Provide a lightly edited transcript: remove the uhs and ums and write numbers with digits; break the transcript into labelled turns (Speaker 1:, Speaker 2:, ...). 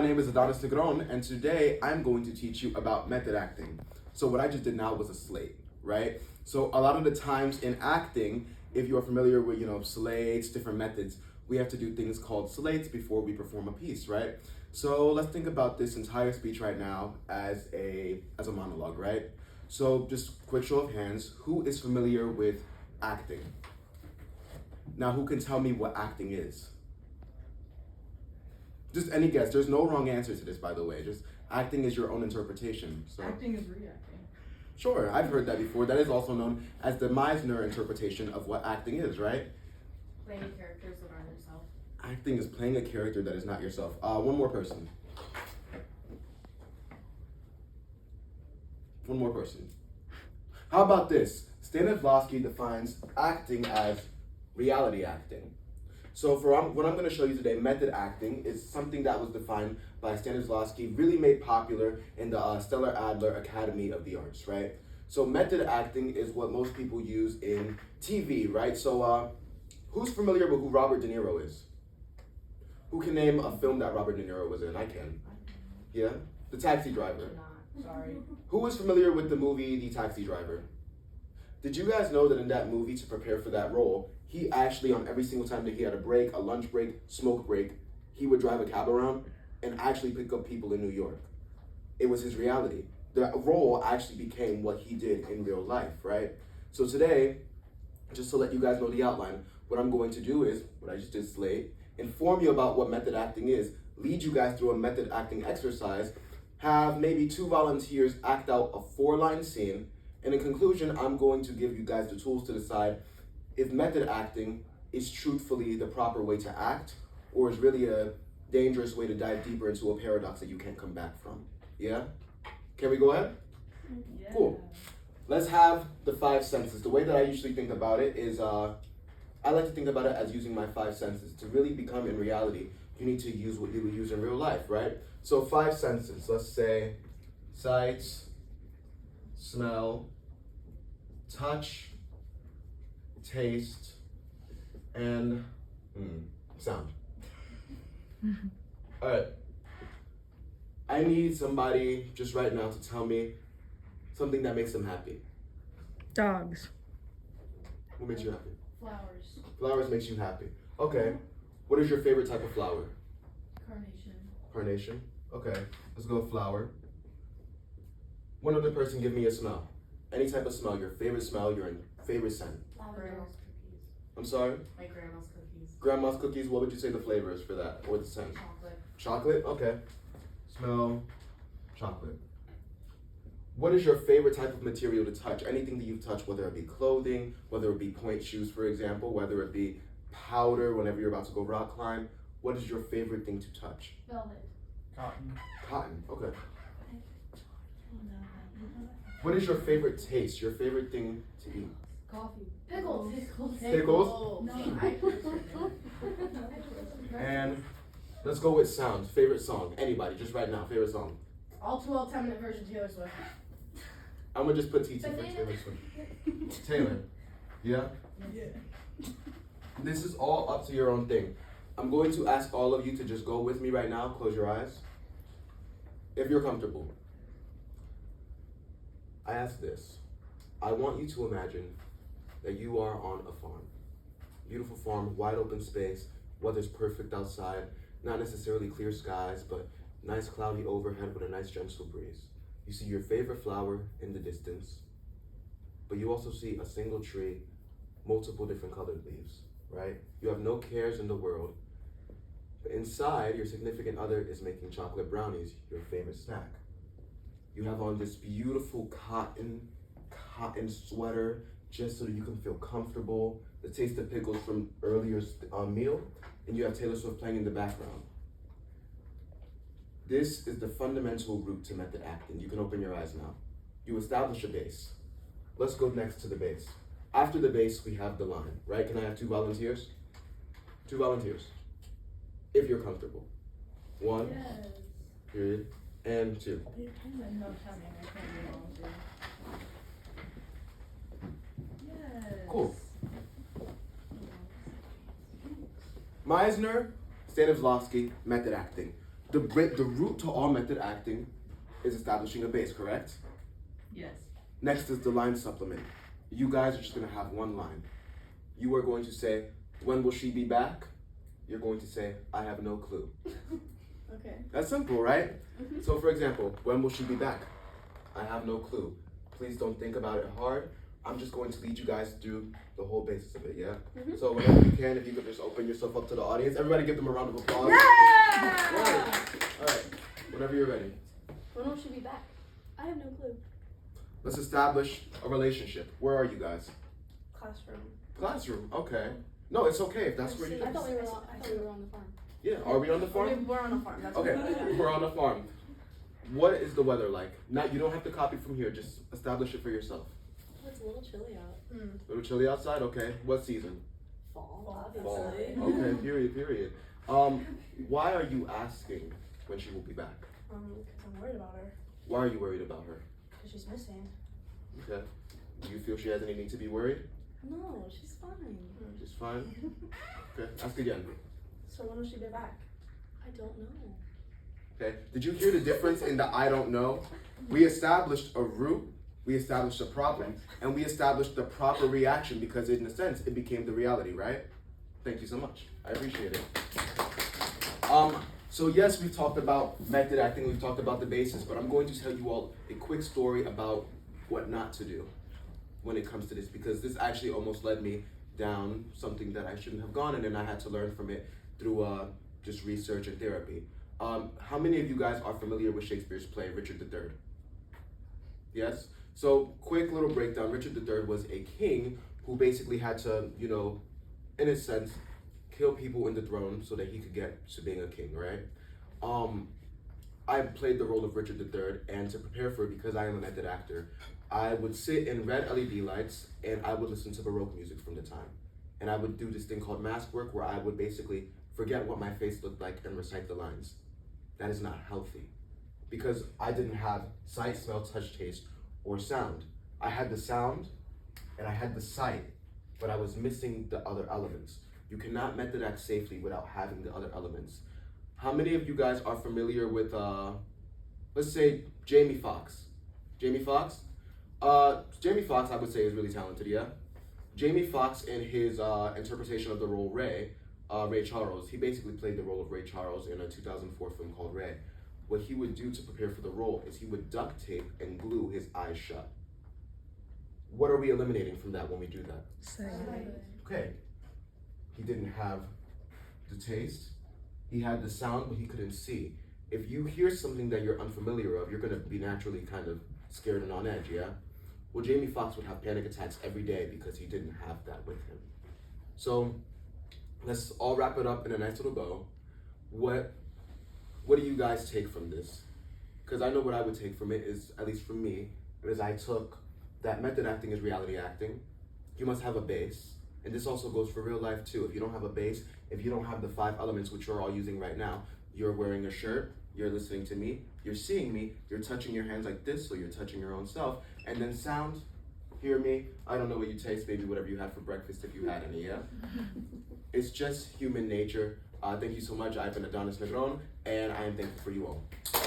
Speaker 1: My name is Adonis Negron, and today I'm going to teach you about method acting. So what I just did now was a slate, right? So a lot of the times in acting, if you are familiar with, slates, different methods, we have to do things called slates before we perform a piece, right? So let's think about this entire speech right now as a monologue, right? So just quick show of hands, who is familiar with acting? Now, who can tell me what acting is? Just any guess. There's no wrong answer to this, by the way. Just acting is your own interpretation. So
Speaker 2: acting is reacting.
Speaker 1: Sure, I've heard that before. That is also known as the Meisner interpretation of what acting is, right?
Speaker 3: Playing characters that aren't yourself.
Speaker 1: Acting is playing a character that is not yourself. One more person. One more person. How about this? Stanislavski defines acting as reality acting. So what I'm going to show you today, method acting, is something that was defined by Stanislavski, really made popular in the Stella Adler Academy of the Arts, right? So method acting is what most people use in TV, right? So who's familiar with who Robert De Niro is? Who can name a film that Robert De Niro was in? I can. Yeah? The Taxi Driver.
Speaker 3: Sorry.
Speaker 1: Who is familiar with the movie The Taxi Driver? Did you guys know that in that movie, to prepare for that role, he actually, on every single time that he had a break, a lunch break, smoke break, he would drive a cab around and actually pick up people in New York. It was his reality. The role actually became what he did in real life, right? So today, just to let you guys know the outline, what I'm going to do is, what I just did slate, inform you about what method acting is, lead you guys through a method acting exercise, have maybe 2 volunteers act out a 4-line scene, and in conclusion, I'm going to give you guys the tools to decide if method acting is truthfully the proper way to act, or is really a dangerous way to dive deeper into a paradox that you can't come back from. Yeah? Can we go ahead?
Speaker 3: Yeah.
Speaker 1: Cool. Let's have the 5 senses. The way that I usually think about it is, I like to think about it as using my 5 senses. To really become in reality, you need to use what you would use in real life, right? So 5 senses, let's say sight, smell, touch, taste, and sound. All right. I need somebody just right now to tell me something that makes them happy.
Speaker 4: Dogs.
Speaker 1: What makes you happy?
Speaker 3: Flowers.
Speaker 1: Flowers makes you happy. Okay. What is your favorite type of flower?
Speaker 3: Carnation.
Speaker 1: Carnation. Okay. Let's go with flower. One other person give me a smell. Any type of smell, your favorite smell, your favorite scent.
Speaker 3: Grandma's cookies.
Speaker 1: I'm sorry?
Speaker 3: My grandma's cookies.
Speaker 1: Grandma's cookies, what would you say the flavor is for that, or the scent?
Speaker 3: Chocolate.
Speaker 1: Chocolate? Okay. Smell chocolate. What is your favorite type of material to touch? Anything that you've touched, whether it be clothing, whether it be point shoes, for example, whether it be powder whenever you're about to go rock climb. What is your favorite thing to touch?
Speaker 3: Velvet.
Speaker 2: Cotton.
Speaker 1: Cotton, okay. What is your favorite taste, your favorite thing to eat?
Speaker 3: Coffee. Pickles.
Speaker 1: Pickles?
Speaker 3: No,
Speaker 1: And let's go with sound. Favorite song, anybody, just right now, favorite song.
Speaker 3: All too well 10-minute version Taylor Swift.
Speaker 1: I'm gonna just put TT for Taylor Swift. Taylor, yeah?
Speaker 2: Yeah.
Speaker 1: This is all up to your own thing. I'm going to ask all of you to just go with me right now. Close your eyes. If you're comfortable. I ask this. I want you to imagine that you are on a farm. Beautiful farm, wide open space, weather's perfect outside, not necessarily clear skies, but nice cloudy overhead with a nice gentle breeze. You see your favorite flower in the distance, but you also see a single tree, multiple different colored leaves, right? You have no cares in the world, but inside, your significant other is making chocolate brownies, your favorite snack. You have on this beautiful cotton sweater just so that you can feel comfortable. The taste of pickles from earlier meal, and you have Taylor Swift playing in the background. This is the fundamental route to method acting. You can open your eyes now. You establish a base. Let's go next to the base. After the base, we have the line, right? Can I have 2 volunteers? 2 volunteers. If you're comfortable. 1,
Speaker 3: Yes.
Speaker 1: period, and 2.
Speaker 3: Yes.
Speaker 1: Cool. Meisner, Stanislavski, method acting. The root to all method acting is establishing a base, correct?
Speaker 2: Yes.
Speaker 1: Next is the line supplement. You guys are just gonna have one line. You are going to say, "When will she be back?" You're going to say, "I have no clue."
Speaker 3: Okay.
Speaker 1: That's simple, right? So for example, when will she be back? I have no clue. Please don't think about it hard. I'm just going to lead you guys through the whole basis of it, yeah? So whenever you can, if you could just open yourself up to the audience. Everybody give them a round of applause.
Speaker 3: Yeah!
Speaker 1: Alright, whenever you're ready.
Speaker 3: When will she be back? I have no clue.
Speaker 1: Let's establish a relationship. Where are you guys?
Speaker 3: Classroom.
Speaker 1: Classroom, okay. No, it's okay if that's where you
Speaker 3: I thought we were on the farm.
Speaker 1: Yeah, are we on the farm?
Speaker 3: We're on the farm. That's
Speaker 1: Okay,
Speaker 3: what
Speaker 1: we're on the farm. What is the weather like? Not, you don't have to copy from here, just establish it for yourself.
Speaker 4: It's a little chilly out.
Speaker 1: A little chilly outside, okay. What season?
Speaker 4: Fall,
Speaker 1: Fall.
Speaker 4: obviously.
Speaker 1: Okay, period. Why are you asking when she will be back?
Speaker 4: Because I'm worried about her.
Speaker 1: Why are you worried about her?
Speaker 4: Because she's missing.
Speaker 1: Okay. Do you feel she has any need to be worried?
Speaker 4: No, she's fine.
Speaker 1: She's fine? Okay, ask again.
Speaker 4: So when will she be back? I don't know.
Speaker 1: Okay, did you hear the difference in the I don't know? We established a root, we established a problem, and we established the proper reaction because in a sense, it became the reality, right? Thank you so much. I appreciate it. So yes, we've talked about method acting, we've talked about the basis, but I'm going to tell you all a quick story about what not to do when it comes to this, because this actually almost led me down something that I shouldn't have gone, and then I had to learn from it through just research and therapy. How many of you guys are familiar with Shakespeare's play, Richard III? Yes? So, quick little breakdown. Richard III was a king who basically had to, in a sense, kill people in the throne so that he could get to being a king, right? I played the role of Richard III, and to prepare for it, because I am a method actor, I would sit in red LED lights and I would listen to Baroque music from the time. And I would do this thing called mask work where I would basically forget what my face looked like and recite the lines. That is not healthy because I didn't have sight, smell, touch, taste, or sound. I had the sound and I had the sight, but I was missing the other elements. You cannot method act safely without having the other elements. How many of you guys are familiar with, let's say, Jamie Foxx? Jamie Foxx? Jamie Foxx, I would say, is really talented, yeah? Jamie Foxx, in his interpretation of the role Ray Charles, he basically played the role of Ray Charles in a 2004 film called Ray. What he would do to prepare for the role is he would duct tape and glue his eyes shut. What are we eliminating from that when we do that? Okay. He didn't have the taste. He had the sound, but he couldn't see. If you hear something that you're unfamiliar of, you're gonna be naturally kind of scared and on edge, yeah? Well, Jamie Foxx would have panic attacks every day because he didn't have that with him. So, let's all wrap it up in a nice little bow. What do you guys take from this? Because I know what I would take from it is, at least for me, is I took that method acting is reality acting. You must have a base. And this also goes for real life too. If you don't have a base, if you don't have the 5 elements which you're all using right now, you're wearing a shirt, you're listening to me, you're seeing me, you're touching your hands like this, so you're touching your own self. And then sound, hear me, I don't know what you taste, maybe whatever you had for breakfast if you had any, yeah? It's just human nature. Thank you so much. I've been Adonis Negron, and I am thankful for you all.